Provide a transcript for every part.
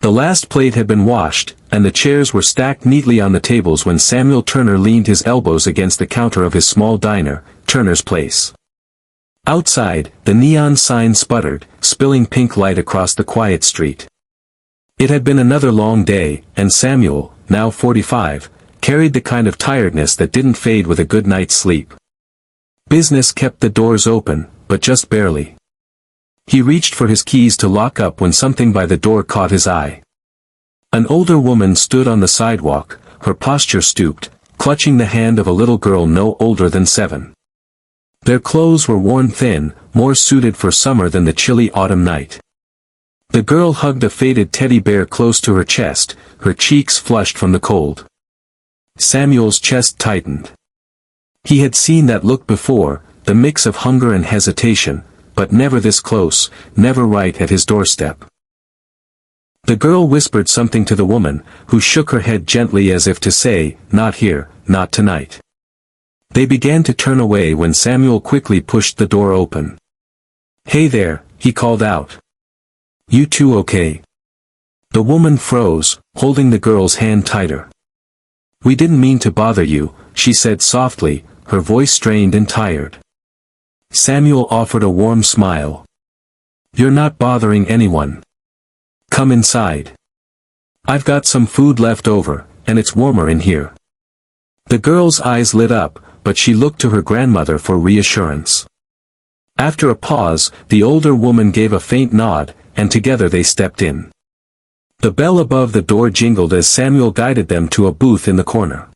The last plate had been washed, and the chairs were stacked neatly on the tables when Samuel Turner leaned his elbows against the counter of his small diner, Turner's Place. Outside, the neon sign sputtered, spilling pink light across the quiet street. It had been another long day, and Samuel, now 45, carried the kind of tiredness that didn't fade with a good night's sleep. Business kept the doors open, but just barely. He reached for his keys to lock up when something by the door caught his eye. An older woman stood on the sidewalk, her posture stooped, clutching the hand of a little girl no older than 7. Their clothes were worn thin, more suited for summer than the chilly autumn night. The girl hugged a faded teddy bear close to her chest, her cheeks flushed from the cold. Samuel's chest tightened. He had seen that look before, the mix of hunger and hesitation, but never this close, never right at his doorstep. The girl whispered something to the woman, who shook her head gently as if to say, "Not here, not tonight." They began to turn away when Samuel quickly pushed the door open. "Hey there," he called out. "You two okay?" The woman froze, holding the girl's hand tighter. "We didn't mean to bother you," she said softly, her voice strained and tired. Samuel offered a warm smile. "You're not bothering anyone. Come inside. I've got some food left over, and it's warmer in here." The girl's eyes lit up, but she looked to her grandmother for reassurance. After a pause, the older woman gave a faint nod, and together they stepped in. The bell above the door jingled as Samuel guided them to a booth in the corner.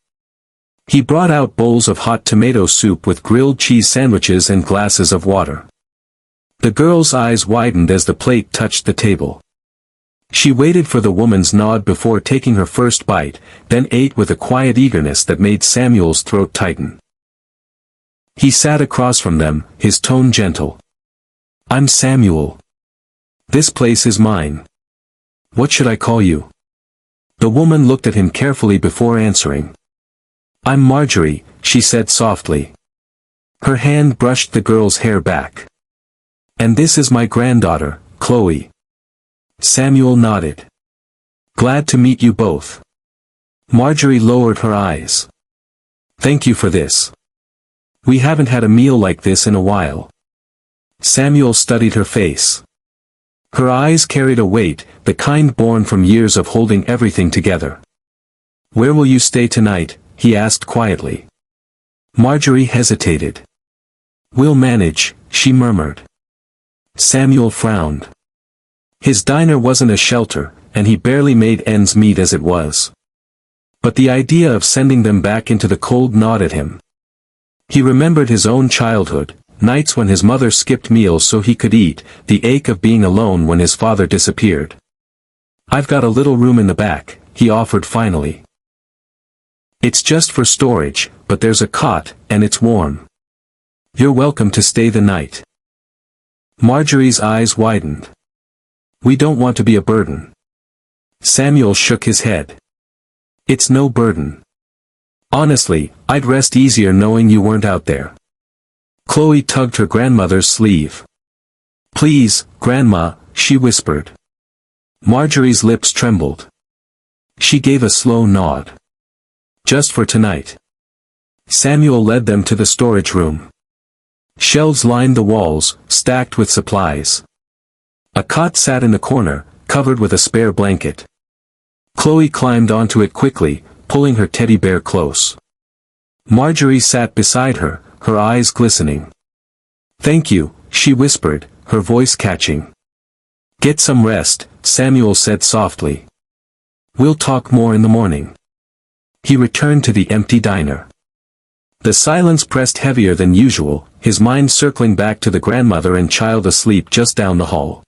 He brought out bowls of hot tomato soup with grilled cheese sandwiches and glasses of water. The girl's eyes widened as the plate touched the table. She waited for the woman's nod before taking her first bite, then ate with a quiet eagerness that made Samuel's throat tighten. He sat across from them, his tone gentle. "I'm Samuel. This place is mine. What should I call you?" The woman looked at him carefully before answering. "I'm Marjorie," she said softly. Her hand brushed the girl's hair back. "And this is my granddaughter, Chloe." Samuel nodded. "Glad to meet you both." Marjorie lowered her eyes. "Thank you for this. We haven't had a meal like this in a while." Samuel studied her face. Her eyes carried a weight, the kind born from years of holding everything together. "Where will you stay tonight?" he asked quietly. Marjorie hesitated. "We'll manage," she murmured. Samuel frowned. His diner wasn't a shelter, and he barely made ends meet as it was. But the idea of sending them back into the cold gnawed at him. He remembered his own childhood, nights when his mother skipped meals so he could eat, the ache of being alone when his father disappeared. "I've got a little room in the back," he offered finally. "It's just for storage, but there's a cot, and it's warm. You're welcome to stay the night." Marjorie's eyes widened. "We don't want to be a burden." Samuel shook his head. "It's no burden. Honestly, I'd rest easier knowing you weren't out there." Chloe tugged her grandmother's sleeve. "Please, Grandma," she whispered. Marjorie's lips trembled. She gave a slow nod. "Just for tonight." Samuel led them to the storage room. Shelves lined the walls, stacked with supplies. A cot sat in the corner, covered with a spare blanket. Chloe climbed onto it quickly, pulling her teddy bear close. Marjorie sat beside her, her eyes glistening. "Thank you," she whispered, her voice catching. "Get some rest," Samuel said softly. "We'll talk more in the morning." He returned to the empty diner. The silence pressed heavier than usual, his mind circling back to the grandmother and child asleep just down the hall.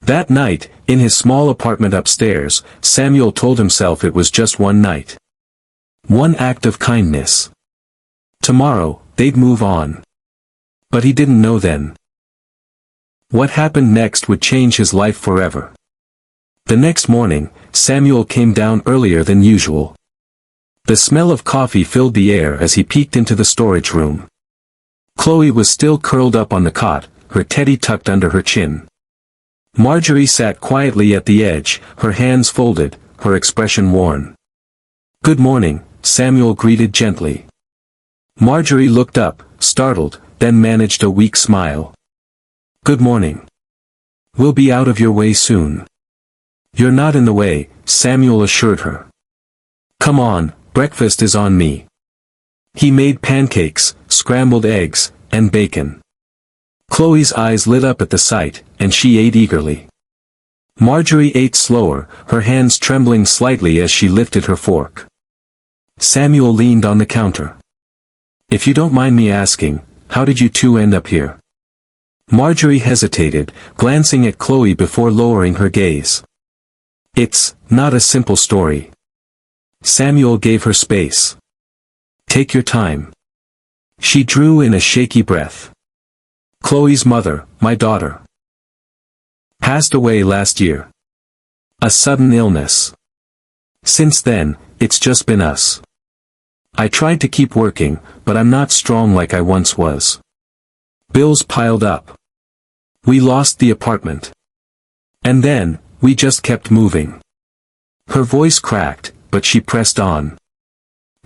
That night, in his small apartment upstairs, Samuel told himself it was just one night. One act of kindness. Tomorrow, they'd move on. But he didn't know then. What happened next would change his life forever. The next morning, Samuel came down earlier than usual. The smell of coffee filled the air as he peeked into the storage room. Chloe was still curled up on the cot, her teddy tucked under her chin. Marjorie sat quietly at the edge, her hands folded, her expression worn. "Good morning," Samuel greeted gently. Marjorie looked up, startled, then managed a weak smile. "Good morning. We'll be out of your way soon." "You're not in the way," Samuel assured her. "Come on, breakfast is on me." He made pancakes, scrambled eggs, and bacon. Chloe's eyes lit up at the sight, and she ate eagerly. Marjorie ate slower, her hands trembling slightly as she lifted her fork. Samuel leaned on the counter. "If you don't mind me asking, how did you two end up here?" Marjorie hesitated, glancing at Chloe before lowering her gaze. "It's not a simple story." Samuel gave her space. "Take your time." She drew in a shaky breath. "Chloe's mother, my daughter, passed away last year. A sudden illness. Since then, it's just been us. I tried to keep working, but I'm not strong like I once was. Bills piled up. We lost the apartment. And then, we just kept moving." Her voice cracked, but she pressed on.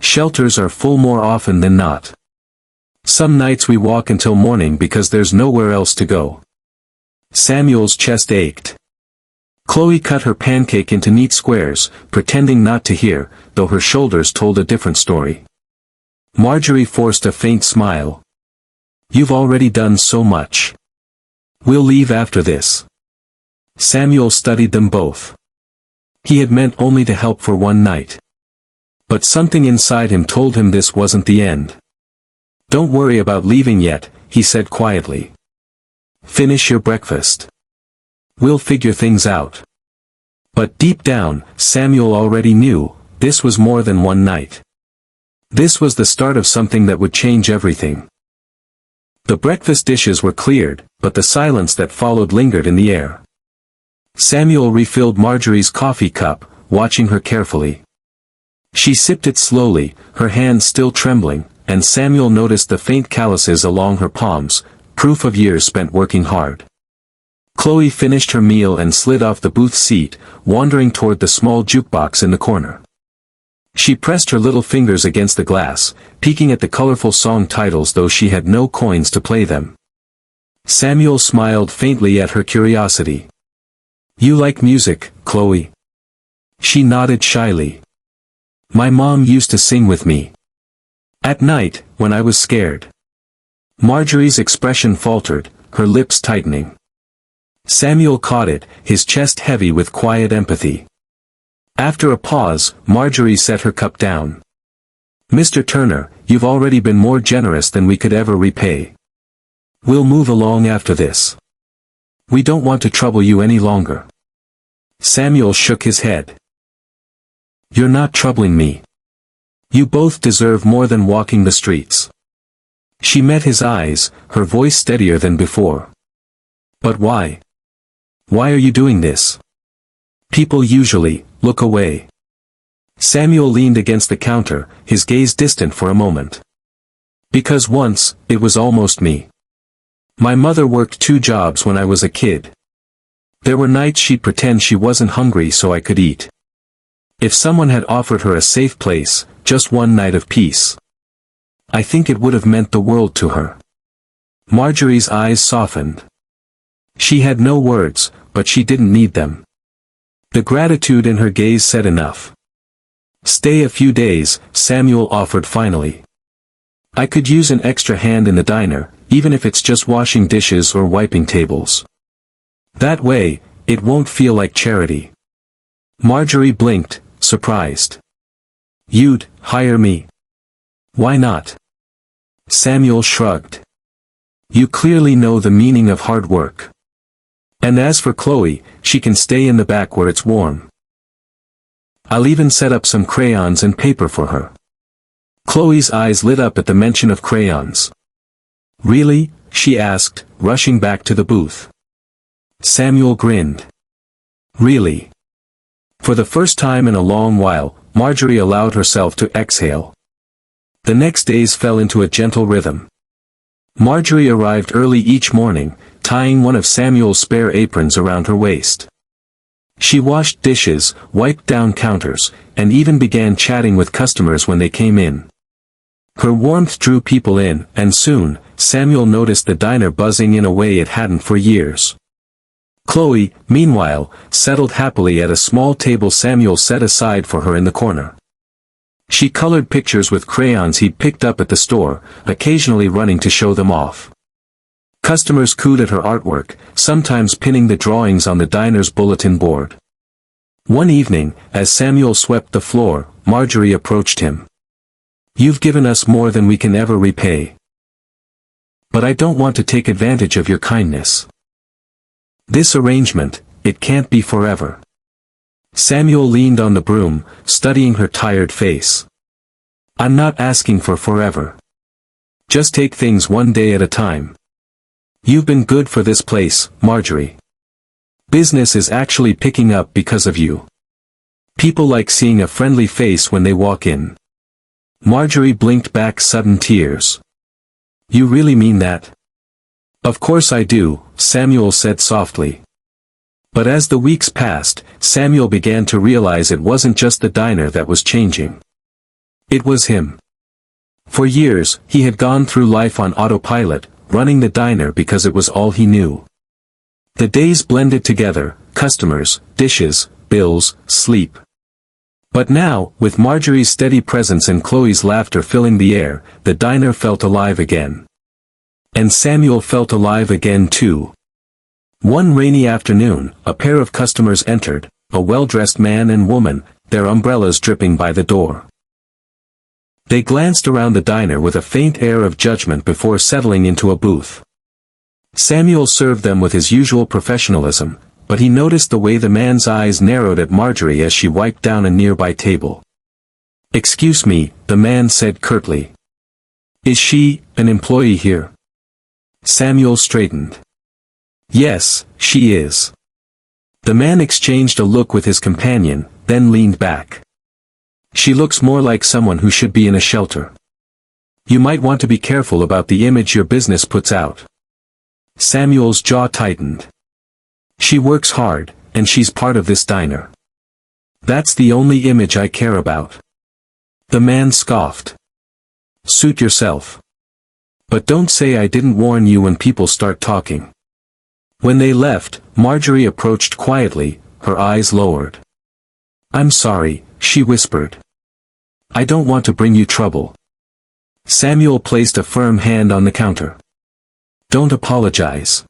"Shelters are full more often than not. Some nights we walk until morning because there's nowhere else to go." Samuel's chest ached. Chloe cut her pancake into neat squares, pretending not to hear, though her shoulders told a different story. Marjorie forced a faint smile. "You've already done so much. We'll leave after this." Samuel studied them both. He had meant only to help for one night. But something inside him told him this wasn't the end. "Don't worry about leaving yet," he said quietly. "Finish your breakfast. We'll figure things out." But deep down, Samuel already knew, this was more than one night. This was the start of something that would change everything. The breakfast dishes were cleared, but the silence that followed lingered in the air. Samuel refilled Marjorie's coffee cup, watching her carefully. She sipped it slowly, her hands still trembling, and Samuel noticed the faint calluses along her palms, proof of years spent working hard. Chloe finished her meal and slid off the booth seat, wandering toward the small jukebox in the corner. She pressed her little fingers against the glass, peeking at the colorful song titles though she had no coins to play them. Samuel smiled faintly at her curiosity. "You like music, Chloe?" She nodded shyly. "My mom used to sing with me. At night, when I was scared." Marjorie's expression faltered, her lips tightening. Samuel caught it, his chest heavy with quiet empathy. After a pause, Marjorie set her cup down. "Mr. Turner, you've already been more generous than we could ever repay. We'll move along after this. We don't want to trouble you any longer." Samuel shook his head. "You're not troubling me. You both deserve more than walking the streets." She met his eyes, her voice steadier than before. "But why? Why are you doing this? People usually look away." Samuel leaned against the counter, his gaze distant for a moment. "Because once, it was almost me. My mother worked 2 jobs when I was a kid. There were nights she'd pretend she wasn't hungry so I could eat. If someone had offered her a safe place, just one night of peace, I think it would have meant the world to her." Marjorie's eyes softened. She had no words, but she didn't need them. The gratitude in her gaze said enough. "Stay a few days," Samuel offered finally. "I could use an extra hand in the diner, even if it's just washing dishes or wiping tables. That way, it won't feel like charity." Marjorie blinked, surprised. "You'd hire me? Why not?" Samuel shrugged. "You clearly know the meaning of hard work. And as for Chloe, she can stay in the back where it's warm. I'll even set up some crayons and paper for her." Chloe's eyes lit up at the mention of crayons. "Really?" she asked, rushing back to the booth. Samuel grinned. "Really?" For the first time in a long while, Marjorie allowed herself to exhale. The next days fell into a gentle rhythm. Marjorie arrived early each morning, tying one of Samuel's spare aprons around her waist. She washed dishes, wiped down counters, and even began chatting with customers when they came in. Her warmth drew people in, and soon, Samuel noticed the diner buzzing in a way it hadn't for years. Chloe, meanwhile, settled happily at a small table Samuel set aside for her in the corner. She colored pictures with crayons he'd picked up at the store, occasionally running to show them off. Customers cooed at her artwork, sometimes pinning the drawings on the diner's bulletin board. One evening, as Samuel swept the floor, Marjorie approached him. "You've given us more than we can ever repay. But I don't want to take advantage of your kindness. This arrangement, it can't be forever." Samuel leaned on the broom, studying her tired face. "I'm not asking for forever. Just take things one day at a time. You've been good for this place, Marjorie. Business is actually picking up because of you. People like seeing a friendly face when they walk in." Marjorie blinked back sudden tears. "You really mean that?" "Of course I do," Samuel said softly. But as the weeks passed, Samuel began to realize it wasn't just the diner that was changing. It was him. For years, he had gone through life on autopilot, running the diner because it was all he knew. The days blended together, customers, dishes, bills, sleep. But now, with Marjorie's steady presence and Chloe's laughter filling the air, the diner felt alive again. And Samuel felt alive again too. One rainy afternoon, a pair of customers entered, a well-dressed man and woman, their umbrellas dripping by the door. They glanced around the diner with a faint air of judgment before settling into a booth. Samuel served them with his usual professionalism, but he noticed the way the man's eyes narrowed at Marjorie as she wiped down a nearby table. "Excuse me," the man said curtly. "Is she an employee here?" Samuel straightened. "Yes, she is." The man exchanged a look with his companion, then leaned back. "She looks more like someone who should be in a shelter. You might want to be careful about the image your business puts out." Samuel's jaw tightened. "She works hard, and she's part of this diner. That's the only image I care about." The man scoffed. "Suit yourself. But don't say I didn't warn you when people start talking." When they left, Marjorie approached quietly, her eyes lowered. "I'm sorry," she whispered. "I don't want to bring you trouble." Samuel placed a firm hand on the counter. "Don't apologize.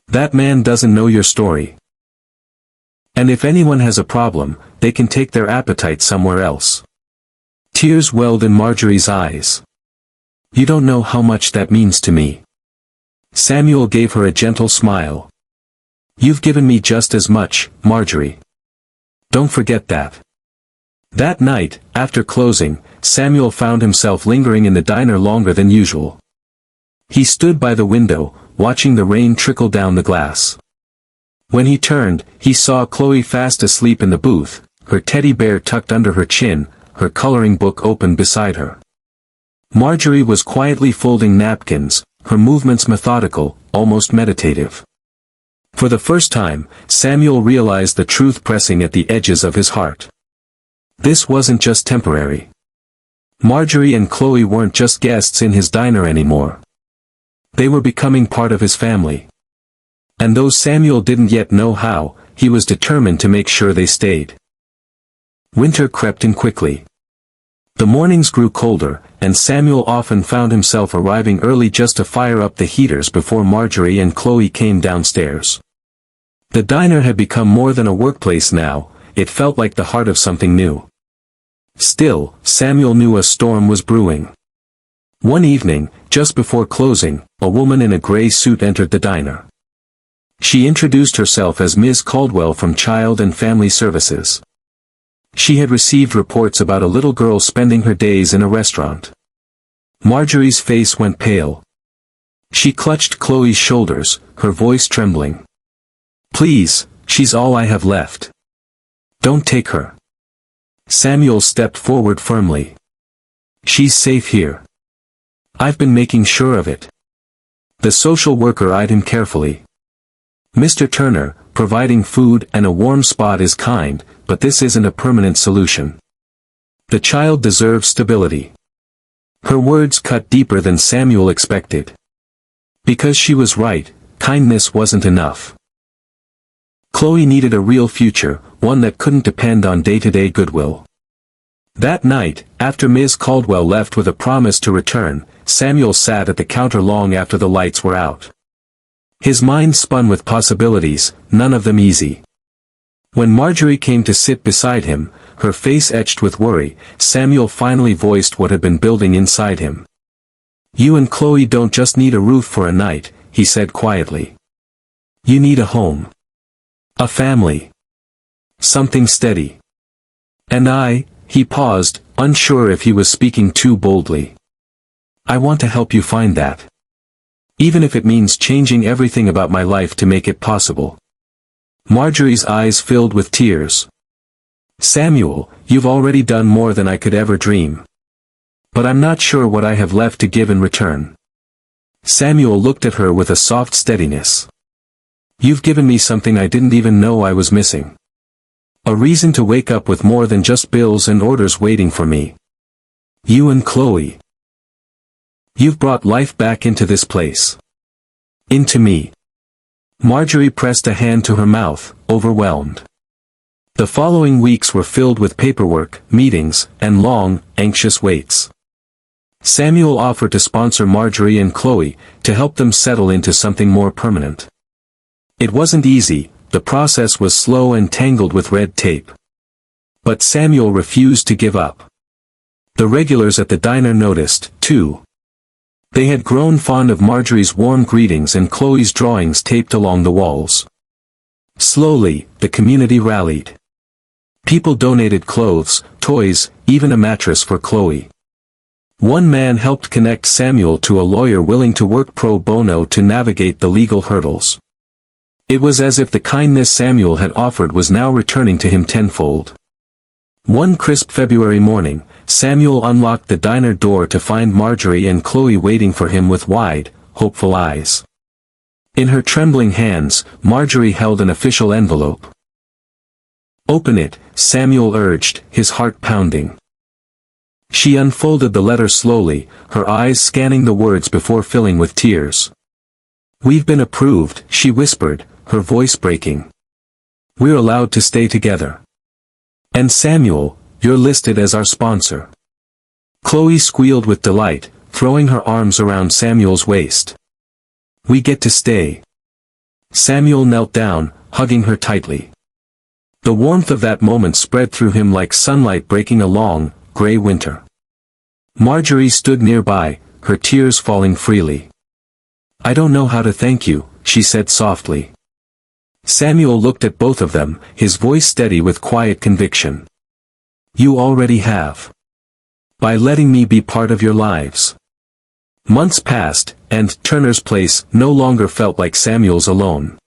That man doesn't know your story. And if anyone has a problem, they can take their appetite somewhere else." Tears welled in Marjorie's eyes. "You don't know how much that means to me." Samuel gave her a gentle smile. "You've given me just as much, Marjorie. Don't forget that." That night, after closing, Samuel found himself lingering in the diner longer than usual. He stood by the window, watching the rain trickle down the glass. When he turned, he saw Chloe fast asleep in the booth, her teddy bear tucked under her chin, her coloring book open beside her. Marjorie was quietly folding napkins, her movements methodical, almost meditative. For the first time, Samuel realized the truth pressing at the edges of his heart. This wasn't just temporary. Marjorie and Chloe weren't just guests in his diner anymore. They were becoming part of his family. And though Samuel didn't yet know how, he was determined to make sure they stayed. Winter crept in quickly. The mornings grew colder, and Samuel often found himself arriving early just to fire up the heaters before Marjorie and Chloe came downstairs. The diner had become more than a workplace now, it felt like the heart of something new. Still, Samuel knew a storm was brewing. One evening, just before closing, a woman in a gray suit entered the diner. She introduced herself as Ms. Caldwell from Child and Family Services. She had received reports about a little girl spending her days in a restaurant. Marjorie's face went pale. She clutched Chloe's shoulders, her voice trembling. "Please, she's all I have left. Don't take her." Samuel stepped forward firmly. "She's safe here. I've been making sure of it." The social worker eyed him carefully. "Mr. Turner, providing food and a warm spot is kind, but this isn't a permanent solution. The child deserves stability." Her words cut deeper than Samuel expected. Because she was right, kindness wasn't enough. Chloe needed a real future, one that couldn't depend on day-to-day goodwill. That night, after Ms. Caldwell left with a promise to return, Samuel sat at the counter long after the lights were out. His mind spun with possibilities, none of them easy. When Marjorie came to sit beside him, her face etched with worry, Samuel finally voiced what had been building inside him. "You and Chloe don't just need a roof for a night," he said quietly. "You need a home. A family. Something steady. And he paused, unsure if he was speaking too boldly. "I want to help you find that. Even if it means changing everything about my life to make it possible." Marjorie's eyes filled with tears. "Samuel, you've already done more than I could ever dream. But I'm not sure what I have left to give in return." Samuel looked at her with a soft steadiness. "You've given me something I didn't even know I was missing. A reason to wake up with more than just bills and orders waiting for me. You and Chloe. You've brought life back into this place. Into me." Marjorie pressed a hand to her mouth, overwhelmed. The following weeks were filled with paperwork, meetings, and long, anxious waits. Samuel offered to sponsor Marjorie and Chloe, to help them settle into something more permanent. It wasn't easy, the process was slow and tangled with red tape. But Samuel refused to give up. The regulars at the diner noticed, too. They had grown fond of Marjorie's warm greetings and Chloe's drawings taped along the walls. Slowly, the community rallied. People donated clothes, toys, even a mattress for Chloe. One man helped connect Samuel to a lawyer willing to work pro bono to navigate the legal hurdles. It was as if the kindness Samuel had offered was now returning to him tenfold. One crisp February morning, Samuel unlocked the diner door to find Marjorie and Chloe waiting for him with wide, hopeful eyes. In her trembling hands, Marjorie held an official envelope. "Open it," Samuel urged, his heart pounding. She unfolded the letter slowly, her eyes scanning the words before filling with tears. "We've been approved," she whispered, her voice breaking. "We're allowed to stay together. And Samuel, you're listed as our sponsor." Chloe squealed with delight, throwing her arms around Samuel's waist. "We get to stay." Samuel knelt down, hugging her tightly. The warmth of that moment spread through him like sunlight breaking a long, gray winter. Marjorie stood nearby, her tears falling freely. "I don't know how to thank you," she said softly. Samuel looked at both of them, his voice steady with quiet conviction. "You already have. By letting me be part of your lives." Months passed, and Turner's Place no longer felt like Samuel's alone.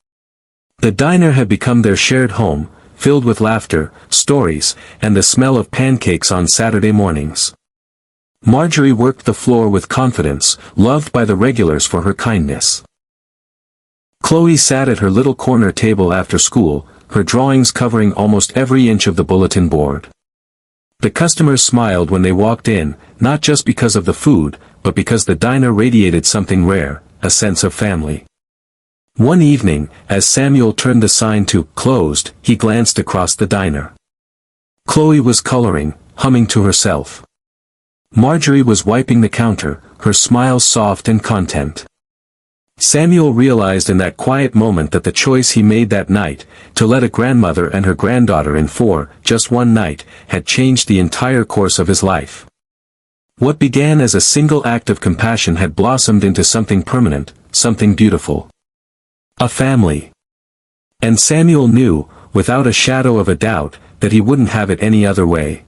The diner had become their shared home, filled with laughter, stories, and the smell of pancakes on Saturday mornings. Marjorie worked the floor with confidence, loved by the regulars for her kindness. Chloe sat at her little corner table after school, her drawings covering almost every inch of the bulletin board. The customers smiled when they walked in, not just because of the food, but because the diner radiated something rare, a sense of family. One evening, as Samuel turned the sign to "Closed," he glanced across the diner. Chloe was coloring, humming to herself. Marjorie was wiping the counter, her smile soft and content. Samuel realized in that quiet moment that the choice he made that night, to let a grandmother and her granddaughter in for just one night, had changed the entire course of his life. What began as a single act of compassion had blossomed into something permanent, something beautiful. A family. And Samuel knew, without a shadow of a doubt, that he wouldn't have it any other way.